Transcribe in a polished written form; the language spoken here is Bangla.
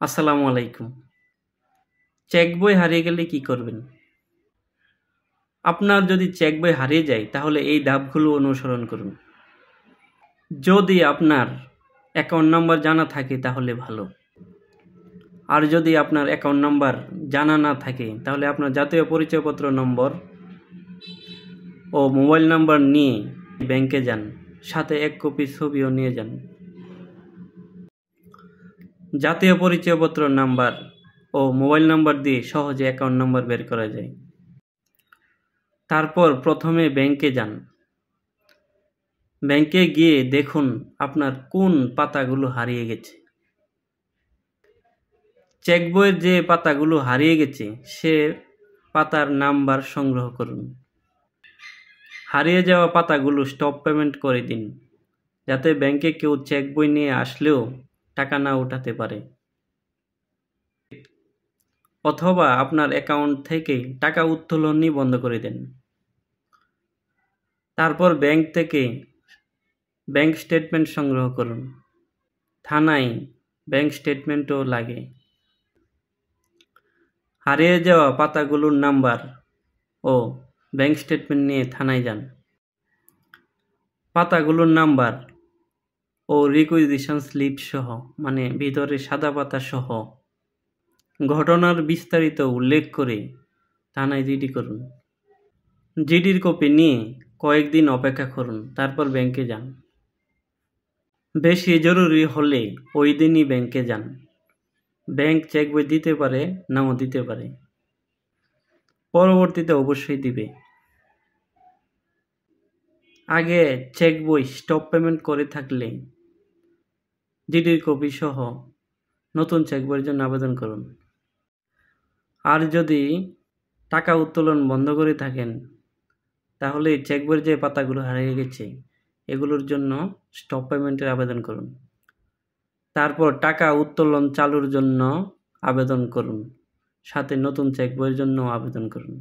আসসালামু আলাইকুম। চেক বই হারিয়ে গেলে কি করবেন? আপনার যদি চেক বই হারিয়ে যায় তাহলে এই ধাপগুলো অনুসরণ করুন। যদি আপনার অ্যাকাউন্ট নাম্বার জানা থাকে তাহলে ভালো। আর যদি আপনার অ্যাকাউন্ট নাম্বার জানা না থাকে তাহলে আপনার জাতীয় পরিচয়পত্র নম্বর ও মোবাইল নাম্বার নিয়ে ব্যাংকে যান। সাথে 1 কপি ছবিও নিয়ে যান। জাতীয় পরিচয়পত্র নাম্বার ও মোবাইল নাম্বার দিয়ে সহজে অ্যাকাউন্ট নাম্বার বের করা যায়। তারপর প্রথমে ব্যাংকে যান। ব্যাংকে গিয়ে দেখুন আপনার কোন পাতাগুলো হারিয়ে গেছে। চেক বইয়ের যে পাতাগুলো হারিয়ে গেছে সে পাতার নাম্বার সংগ্রহ করুন। হারিয়ে যাওয়া পাতাগুলো স্টপ পেমেন্ট করে দিন, যাতে ব্যাংকে কেউ চেক বই নিয়ে আসলেও টাকা না উঠাতে পারে। অথবা আপনার অ্যাকাউন্ট থেকে টাকা উত্তোলনই বন্ধ করে দেন। তারপর ব্যাংক থেকে ব্যাংক স্টেটমেন্ট সংগ্রহ করুন। থানায় ব্যাংক স্টেটমেন্টও লাগে। হারিয়ে যাওয়া পাতাগুলোর নাম্বার ও ব্যাংক স্টেটমেন্ট নিয়ে থানায় যান। পাতাগুলোর নাম্বার ও রিকুইজিশন স্লিপ সহ, মানে ভিতরে সাদা পাতা সহ ঘটনার বিস্তারিত উল্লেখ করে থানায় জিডি করুন। জিডির কপি নিয়ে কয়েকদিন অপেক্ষা করুন, তারপর ব্যাংকে যান। বেশি জরুরি হলে ওই দিনই ব্যাংকে যান। ব্যাংক চেক বই দিতে পারে, নাও দিতে পারে। পরবর্তীতে অবশ্যই দিবে। আগে চেক বই স্টপ পেমেন্ট করে থাকলে জিডির কপি সহ নতুন চেক বইয়ের জন্য আবেদন করুন। আর যদি টাকা উত্তোলন বন্ধ করে থাকেন তাহলে চেক বইয়ের যে পাতাগুলো হারিয়ে গেছে এগুলোর জন্য স্টপ পেমেন্টের আবেদন করুন। তারপর টাকা উত্তোলন চালুর জন্য আবেদন করুন, সাথে নতুন চেক বইয়ের জন্য আবেদন করুন।